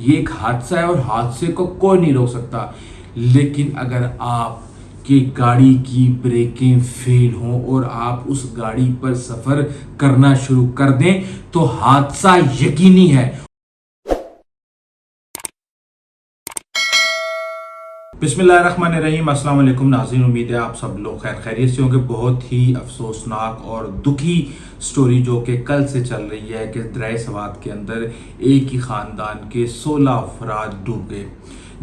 یہ ایک حادثہ ہے اور حادثے کو کوئی نہیں روک سکتا، لیکن اگر آپ کہ گاڑی کی بریکیں فیل ہوں اور آپ اس گاڑی پر سفر کرنا شروع کر دیں تو حادثہ یقینی ہے۔ بسم اللہ الرحمن الرحیم۔ السلام علیکم ناظرین، امید ہے آپ سب لوگ خیریت سے ہوں گے۔ بہت ہی افسوسناک اور دکھی سٹوری جو کہ کل سے چل رہی ہے کہ دریا سوات کے اندر ایک ہی خاندان کے 16 افراد ڈوب گئے۔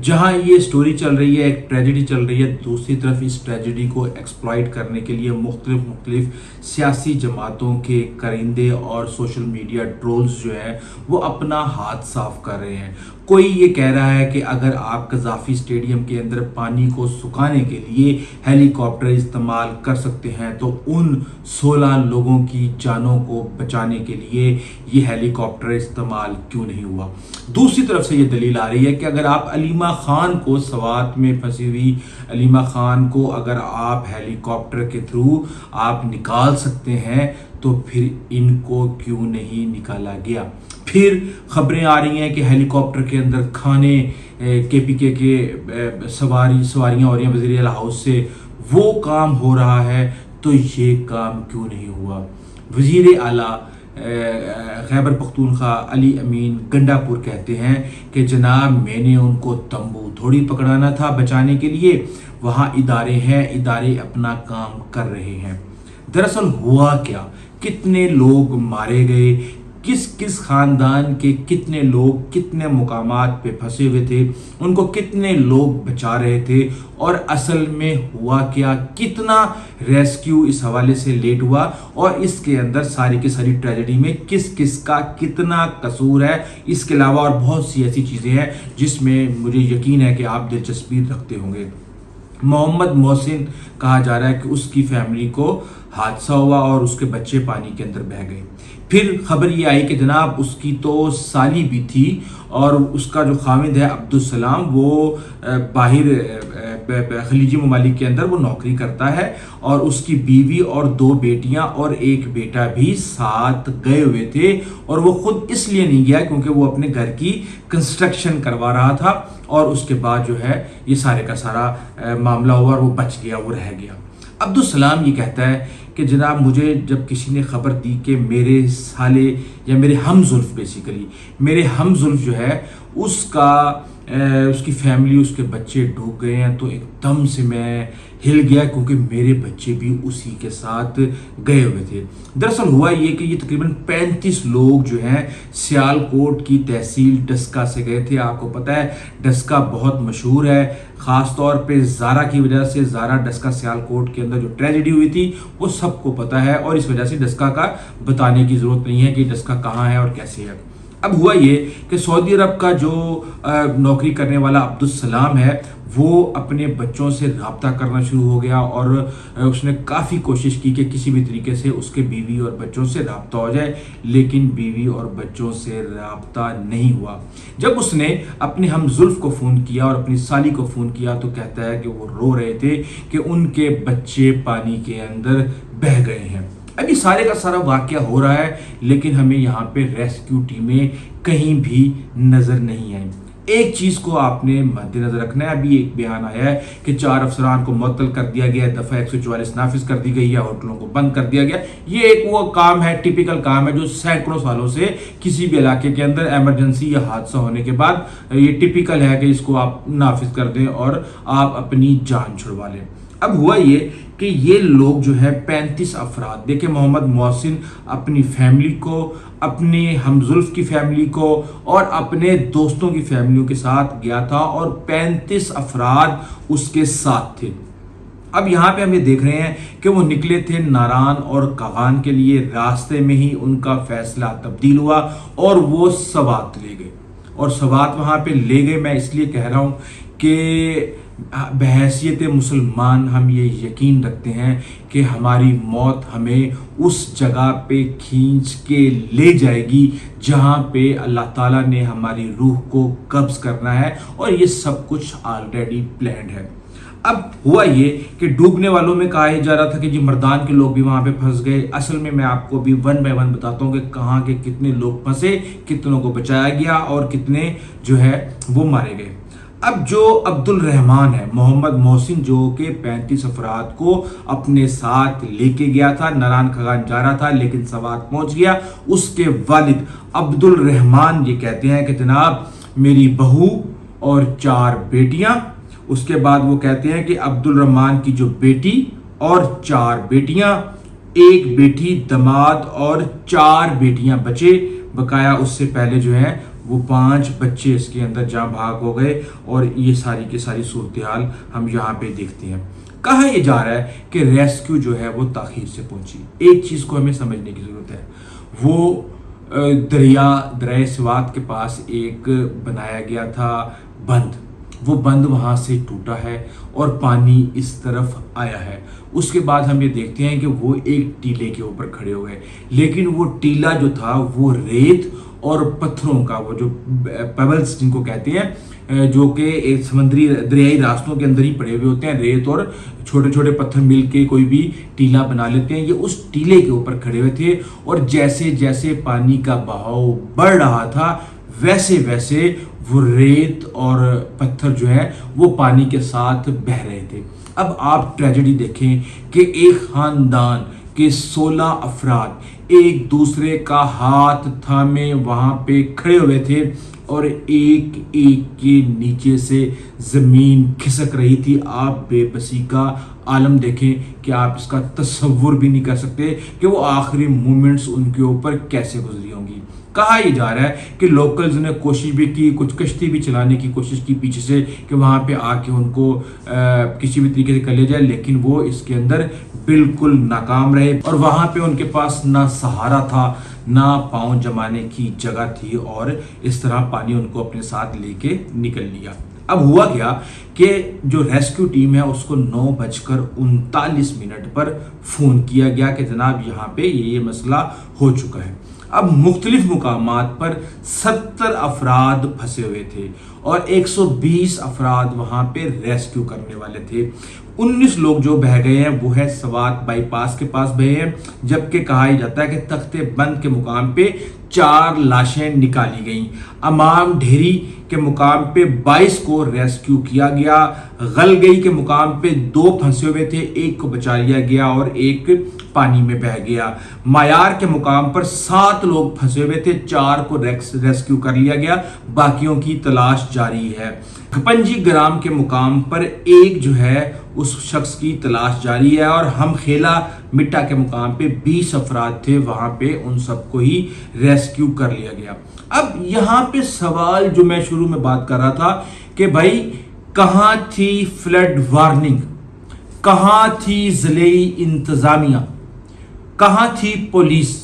جہاں یہ سٹوری چل رہی ہے، ایک ٹریجڈی چل رہی ہے، دوسری طرف اس ٹریجڈی کو ایکسپلائٹ کرنے کے لیے مختلف سیاسی جماعتوں کے کرندے اور سوشل میڈیا ٹرولز جو ہیں وہ اپنا ہاتھ صاف کر رہے ہیں۔ کوئی یہ کہہ رہا ہے کہ اگر آپ قذافی اسٹیڈیم کے اندر پانی کو سکھانے کے لیے ہیلی کاپٹر استعمال کر سکتے ہیں تو ان 16 لوگوں کی جانوں کو بچانے کے لیے یہ ہیلی کاپٹر استعمال کیوں نہیں ہوا۔ دوسری طرف سے یہ دلیل آ رہی ہے کہ اگر آپ علیمہ خان کو، سوات میں پھنسی ہوئی علیمہ خان کو اگر آپ ہیلی کاپٹر کے تھرو آپ نکال سکتے ہیں تو پھر ان کو کیوں نہیں نکالا گیا۔ پھر خبریں آ رہی ہیں کہ ہیلی کاپٹر کے اندر کھانے کے پی کے سواریاں ہو رہی ہیں وزیر اعلیٰ ہاؤس سے، وہ کام ہو رہا ہے تو یہ کام کیوں نہیں ہوا۔ وزیر اعلیٰ خیبر پختونخوا علی امین گنڈا پور کہتے ہیں کہ جناب میں نے ان کو تمبو تھوڑی پکڑانا تھا بچانے کے لیے، وہاں ادارے ہیں، ادارے اپنا کام کر رہے ہیں۔ دراصل ہوا کیا، کتنے لوگ مارے گئے، کس خاندان کے کتنے لوگ کتنے مقامات پہ پھنسے ہوئے تھے، ان کو کتنے لوگ بچا رہے تھے، اور اصل میں ہوا کیا، کتنا ریسکیو اس حوالے سے لیٹ ہوا، اور اس کے اندر ساری کی ساری ٹریجڈی میں کس کا کتنا قصور ہے۔ اس کے علاوہ اور بہت سی ایسی چیزیں ہیں جس میں مجھے یقین ہے کہ آپ دلچسپی رکھتے ہوں گے۔ محمد محسن کہا جا رہا ہے کہ اس کی فیملی کو حادثہ ہوا اور اس کے بچے پانی کے اندر بہہ گئے۔ پھر خبر یہ آئی کہ جناب اس کی تو سالی بھی تھی اور اس کا جو خامد ہے عبدالسلام وہ باہر خلیجی ممالک کے اندر وہ نوکری کرتا ہے، اور اس کی بیوی اور 2 بیٹیاں اور 1 بیٹا بھی ساتھ گئے ہوئے تھے، اور وہ خود اس لیے نہیں گیا کیونکہ وہ اپنے گھر کی کنسٹرکشن کروا رہا تھا، اور اس کے بعد جو ہے یہ سارے کا سارا معاملہ ہوا اور وہ بچ گیا، وہ رہ گیا۔ عبدالسلام یہ کہتا ہے کہ جناب مجھے جب کسی نے خبر دی کہ میرے سالے یا میرے ہم زلف بیسیکلی میرے ہم زلف جو ہے اس کی فیملی، اس کے بچے ڈوب گئے ہیں، تو ایک دم سے میں ہل گیا کیونکہ میرے بچے بھی اسی کے ساتھ گئے ہوئے تھے۔ دراصل ہوا یہ کہ یہ تقریباً 35 لوگ جو ہیں سیالکوٹ کی تحصیل ڈسکا سے گئے تھے۔ آپ کو پتہ ہے ڈسکا بہت مشہور ہے، خاص طور پہ زارا کی وجہ سے۔ زارا ڈسکا سیالکوٹ کے اندر جو ٹریجڈی ہوئی تھی وہ سب کو پتہ ہے، اور اس وجہ سے ڈسکا کا بتانے کی ضرورت نہیں ہے کہ ڈسکا کہاں ہے اور کیسے ہے۔ اب ہوا یہ کہ سعودی عرب کا جو نوکری کرنے والا عبدالسلام ہے وہ اپنے بچوں سے رابطہ کرنا شروع ہو گیا، اور اس نے کافی کوشش کی کہ کسی بھی طریقے سے اس کے بیوی اور بچوں سے رابطہ ہو جائے، لیکن بیوی اور بچوں سے رابطہ نہیں ہوا۔ جب اس نے اپنے ہم زلف کو فون کیا اور اپنی سالی کو فون کیا تو کہتا ہے کہ وہ رو رہے تھے کہ ان کے بچے پانی کے اندر بہہ گئے ہیں۔ ابھی سارے کا سارا واقعہ ہو رہا ہے لیکن ہمیں یہاں پہ ریسکیو ٹیمیں کہیں بھی نظر نہیں آئیں۔ ایک چیز کو آپ نے مد نظر رکھنا ہے، ابھی ایک بیان آیا ہے کہ 4 افسران کو معطل کر دیا گیا ہے، دفعہ 144 نافذ کر دی گئی ہے، ہوٹلوں کو بند کر دیا گیا۔ یہ ایک وہ کام ہے، ٹیپیکل کام ہے جو سینکڑوں سالوں سے کسی بھی علاقے کے اندر ایمرجنسی یا حادثہ ہونے کے بعد یہ ٹیپیکل ہے کہ اس کو آپ نافذ کر دیں اور آپ اپنی جان چھڑوا لیں۔ اب ہوا یہ کہ یہ لوگ جو ہے 35 افراد، دیکھیں محمد محسن اپنی فیملی کو، اپنے ہمزلف کی فیملی کو اور اپنے دوستوں کی فیملیوں کے ساتھ گیا تھا، اور 35 افراد اس کے ساتھ تھے۔ اب یہاں پہ ہم یہ دیکھ رہے ہیں کہ وہ نکلے تھے ناران اور کاغان کے لیے، راستے میں ہی ان کا فیصلہ تبدیل ہوا اور وہ سوات لے گئے، اور سوات وہاں پہ لے گئے۔ میں اس لیے کہہ رہا ہوں کہ بحیثیت مسلمان ہم یہ یقین رکھتے ہیں کہ ہماری موت ہمیں اس جگہ پہ کھینچ کے لے جائے گی جہاں پہ اللہ تعالیٰ نے ہماری روح کو قبض کرنا ہے، اور یہ سب کچھ آلریڈی پلانڈ ہے۔ اب ہوا یہ کہ ڈوبنے والوں میں کہا جا رہا تھا کہ جی مردان کے لوگ بھی وہاں پہ پھنس گئے. اصل میں آپ کو بھی ون بائی ون بتاتا ہوں کہ کہاں کے کتنے لوگ پھنسے, کتنوں کو بچایا گیا اور کتنے جو ہے وہ مارے گئے. اب جو عبد الرحمان ہے, محمد محسن, جو کہ 35 افراد کو اپنے ساتھ لے کے گیا تھا, ناران کھگان جا رہا تھا لیکن سوات پہنچ گیا. اس کے والد عبد الرحمان یہ کہتے ہیں کہ جناب میری بہو اور 4 بیٹیاں. اس کے بعد وہ کہتے ہیں کہ عبد الرحمان کی جو بیٹی اور 4 بیٹیاں, 1 بیٹی, دماد اور 4 بیٹیاں بچے. بقایا اس سے پہلے جو ہے وہ 5 بچے اس کے اندر جاں بھاگ ہو گئے. اور یہ ساری کی ساری صورتحال ہم یہاں پہ دیکھتے ہیں. کہا یہ جا رہا ہے کہ ریسکیو جو ہے وہ تاخیر سے پہنچی. ایک چیز کو ہمیں سمجھنے کی ضرورت ہے, وہ دریائے سوات کے پاس ایک بنایا گیا تھا بند. وہ بند وہاں سے ٹوٹا ہے اور پانی اس طرف آیا ہے. اس کے بعد ہم یہ دیکھتے ہیں کہ وہ ایک ٹیلے کے اوپر کھڑے ہوئے, لیکن وہ ٹیلا جو تھا وہ ریت اور پتھروں کا, وہ جو پیبلز جن کو کہتے ہیں, جو کہ ایک سمندری دریائی راستوں کے اندر ہی پڑے ہوئے ہوتے ہیں, ریت اور چھوٹے چھوٹے پتھر مل کے کوئی بھی ٹیلا بنا لیتے ہیں. یہ اس ٹیلے کے اوپر کھڑے ہوئے تھے اور جیسے جیسے پانی کا بہاؤ بڑھ رہا تھا ویسے ویسے وہ ریت اور پتھر جو ہے وہ پانی کے ساتھ بہہ رہے تھے. اب آپ ٹریجڈی دیکھیں کہ ایک خاندان کے 16 افراد ایک دوسرے کا ہاتھ تھامے وہاں پہ کھڑے ہوئے تھے اور ایک ایک کے نیچے سے زمین کھسک رہی تھی. آپ بے بسی کا عالم دیکھیں کہ آپ اس کا تصور بھی نہیں کر سکتے کہ وہ آخری مومنٹس ان کے اوپر کیسے گزری ہوں گی. کہا یہ جا رہا ہے کہ لوکلز نے کوشش بھی کی, کچھ کشتی بھی چلانے کی کوشش کی پیچھے سے کہ وہاں پہ آ کے ان کو کسی بھی طریقے سے کر لیا جائے, لیکن وہ اس کے اندر بالکل ناکام رہے. اور وہاں پہ ان کے پاس نہ سہارا تھا, نہ پاؤں جمانے کی جگہ تھی, اور اس طرح پانی ان کو اپنے ساتھ لے کے نکل لیا. اب ہوا کیا کہ جو ریسکیو ٹیم ہے اس کو 9:39 پر فون کیا گیا کہ جناب یہاں پہ یہ مسئلہ ہو چکا ہے. اب مختلف مقامات پر 70 افراد پھنسے ہوئے تھے اور 120 افراد وہاں پہ ریسکیو کرنے والے تھے. 19 لوگ جو بہہ گئے ہیں وہ ہے سوات بائی پاس کے پاس بہے ہیں, جبکہ کہا جاتا ہے کہ تختے بند کے مقام پہ 4 لاشیں نکالی گئیں. امام ڈھیری کے مقام پہ 22 کو ریسکیو کیا گیا. غل گئی کے مقام پہ 2 پھنسے ہوئے تھے, 1 کو بچا لیا گیا اور 1 پانی میں بہہ گیا. مایار کے مقام پر 7 لوگ پھنسے ہوئے تھے, 4 کو ریسکیو کر لیا گیا, باقیوں کی تلاش جاری ہے. کھپنجی گرام کے مقام پر 1 جو ہے اس شخص کی تلاش جاری ہے, اور ہم خیلا مٹا کے مقام پہ 20 افراد تھے, وہاں پہ ان سب کو ہی ریسکیو کر لیا گیا. اب یہاں پہ سوال جو میں شروع میں بات کر رہا تھا کہ بھائی کہاں تھی فلڈ وارننگ, کہاں تھی ضلعی انتظامیہ, کہاں تھی پولیس,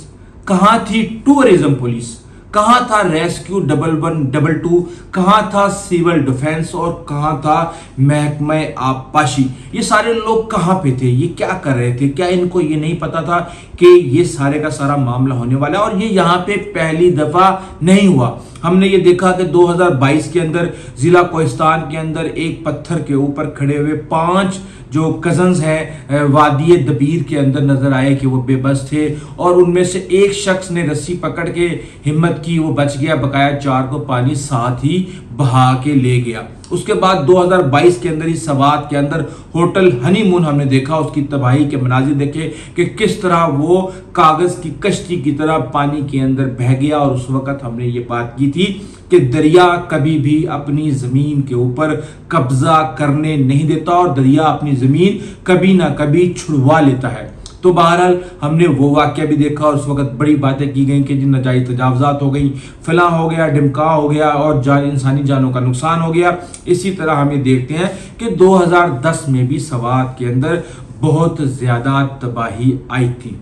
کہاں تھی ٹورزم پولیس, کہاں تھا ریسکیو 1122, کہاں تھا سیول ڈیفنس, اور کہاں تھا محکمہ آبپاشی. یہ سارے لوگ کہاں پہ تھے, یہ کیا کر رہے تھے؟ کیا ان کو یہ نہیں پتا تھا کہ یہ سارے کا سارا معاملہ ہونے والا ہے؟ اور یہ یہاں پہ پہلی دفعہ نہیں ہوا. ہم نے یہ دیکھا کہ 2022 کے اندر ضلع کوہستان کے اندر ایک پتھر کے اوپر کھڑے ہوئے 5 جو کزنز ہیں وادی دبیر کے اندر نظر آئے کہ وہ بے بس تھے, اور ان میں سے ایک شخص نے رسی پکڑ کے ہمت کی, وہ بچ گیا, بقایا 4 کو پانی ساتھ ہی بہا کے لے گیا. اس کے بعد 2022 کے اندر ہی سوات کے اندر ہوٹل ہنی مون ہم نے دیکھا, اس کی تباہی کے مناظر دیکھے کہ کس طرح وہ کاغذ کی کشتی کی طرح پانی کے اندر بہہ گیا. اور اس وقت ہم نے یہ بات کی تھی کہ دریا کبھی بھی اپنی زمین کے اوپر قبضہ کرنے نہیں دیتا, اور دریا اپنی زمین کبھی نہ کبھی چھڑوا لیتا ہے. تو بہرحال ہم نے وہ واقعہ بھی دیکھا, اور اس وقت بڑی باتیں کی گئیں کہ جن ناجائز تجاوزات ہو گئی, فلاں ہو گیا, ڈمکا ہو گیا, اور انسانی جانوں کا نقصان ہو گیا. اسی طرح ہم یہ دیکھتے ہیں کہ 2010 میں بھی سوات کے اندر بہت زیادہ تباہی آئی تھی.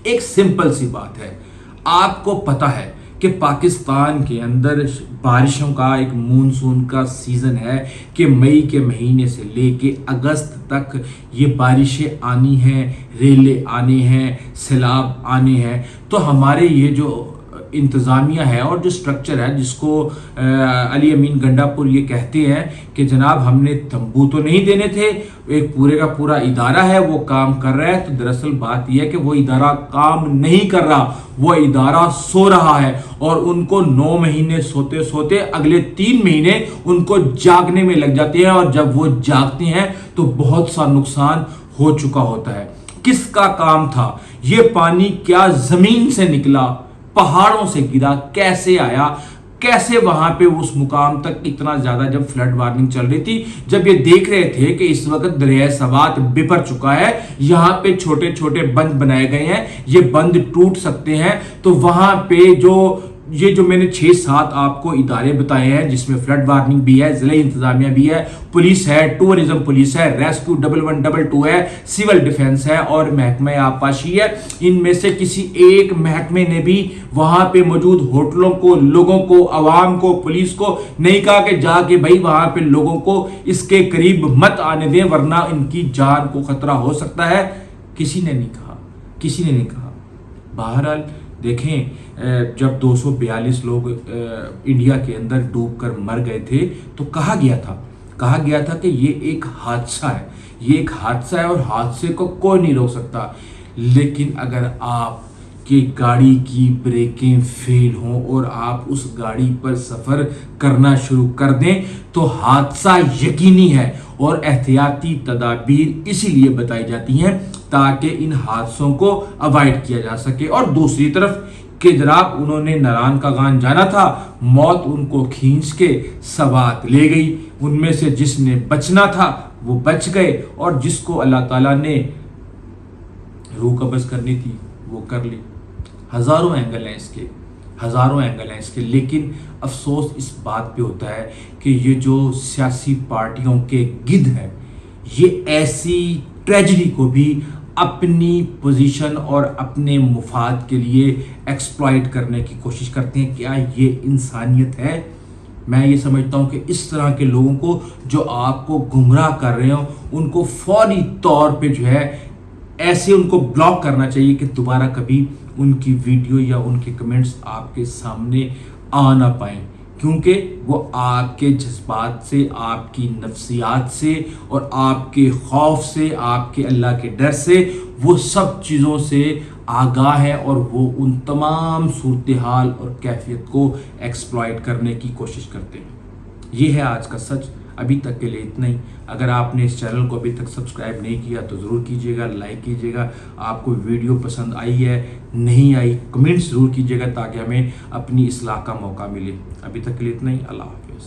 ایک سمپل سی بات ہے, آپ کو پتا ہے کہ پاکستان کے اندر بارشوں کا ایک مونسون کا سیزن ہے کہ مئی کے مہینے سے لے کے اگست تک یہ بارشیں آنی ہیں, ریلے آنے ہیں, سیلاب آنے ہیں. تو ہمارے یہ جو انتظامیہ ہے اور جو سٹرکچر ہے جس کو علی امین گنڈا پور یہ کہتے ہیں کہ جناب ہم نے تمبو تو نہیں دینے تھے، ایک پورے کا پورا ادارہ ہے وہ کام کر رہا ہے، تو دراصل بات یہ ہے کہ وہ ادارہ کام نہیں کر رہا، وہ ادارہ سو رہا ہے، اور ان کو 9 مہینے سوتے سوتے اگلے 3 مہینے ان کو جاگنے میں لگ جاتے ہیں، اور جب وہ جاگتے ہیں تو بہت سا نقصان ہو چکا ہوتا ہے۔ کس کا کام تھا یہ پانی؟ کیا زمین سے نکلا، پہاڑوں سے گرا، کیسے آیا، کیسے وہاں پہ اس مقام تک اتنا زیادہ جب فلڈ وارننگ چل رہی تھی، جب یہ دیکھ رہے تھے کہ اس وقت دریائے سوات بپر چکا ہے، یہاں پہ چھوٹے چھوٹے بند بنائے گئے ہیں، یہ بند ٹوٹ سکتے ہیں، تو وہاں پہ یہ جو میں نے 6-7 آپ کو ادارے بتائے ہیں جس میں فلڈ وارننگ بھی ہے، ضلعی انتظامیہ بھی ہے، پولیس ہے، ٹورزم پولیس ہے، ریسکیو 1122 ہے، سول ڈیفنس ہے اور محکمہ آبپاشی ہے، ان میں سے کسی ایک محکمے نے بھی وہاں پہ موجود ہوٹلوں کو، لوگوں کو، عوام کو، پولیس کو نہیں کہا کہ جا کے بھائی وہاں پہ لوگوں کو اس کے قریب مت آنے دیں ورنہ ان کی جان کو خطرہ ہو سکتا ہے؟ کسی نے نہیں کہا، کسی نے نہیں کہا۔ بہرحال دیکھیں، جب 242 لوگ انڈیا کے اندر ڈوب کر مر گئے تھے تو کہا گیا تھا کہ یہ ایک حادثہ ہے، یہ ایک حادثہ ہے اور حادثے کو کوئی نہیں روک سکتا، لیکن اگر آپ کی گاڑی کی بریکیں فیل ہوں اور آپ اس گاڑی پر سفر کرنا شروع کر دیں تو حادثہ یقینی ہے، اور احتیاطی تدابیر اسی لیے بتائی جاتی ہیں تاکہ ان حادثوں کو اوائڈ کیا جا سکے۔ اور دوسری طرف کہ جناب انہوں نے ناران کا گان جانا تھا، موت ان کو کھینچ کے سوات لے گئی، ان میں سے جس نے بچنا تھا وہ بچ گئے، اور جس کو اللہ تعالیٰ نے روح قبض کرنی تھی وہ کر لی۔ ہزاروں اینگل ہیں اس کے، لیکن افسوس اس بات پہ ہوتا ہے کہ یہ جو سیاسی پارٹیوں کے گدھ ہیں یہ ایسی ٹریجڈی کو بھی اپنی پوزیشن اور اپنے مفاد کے لیے ایکسپلائٹ کرنے کی کوشش کرتے ہیں۔ کیا یہ انسانیت ہے؟ میں یہ سمجھتا ہوں کہ اس طرح کے لوگوں کو جو آپ کو گمراہ کر رہے ہوں ان کو فوری طور پہ جو ہے ایسے ان کو بلاک کرنا چاہیے کہ دوبارہ کبھی ان کی ویڈیو یا ان کے کمنٹس آپ کے سامنے آ نہ پائیں، کیونکہ وہ آپ کے جذبات سے، آپ کی نفسیات سے اور آپ کے خوف سے، آپ کے اللہ کے ڈر سے، وہ سب چیزوں سے آگاہ ہے، اور وہ ان تمام صورتحال اور کیفیت کو ایکسپلائٹ کرنے کی کوشش کرتے ہیں۔ یہ ہے آج کا سچ۔ ابھی تک کے لیے اتنا ہی۔ اگر آپ نے اس چینل کو ابھی تک سبسکرائب نہیں کیا تو ضرور کیجیے گا، لائک کیجیے گا۔ آپ کو ویڈیو پسند آئی ہے نہیں آئی کمنٹس ضرور کیجیے گا تاکہ ہمیں اپنی اصلاح کا موقع ملے۔ ابھی تک کے لیے اتنا ہی۔ اللہ حافظ۔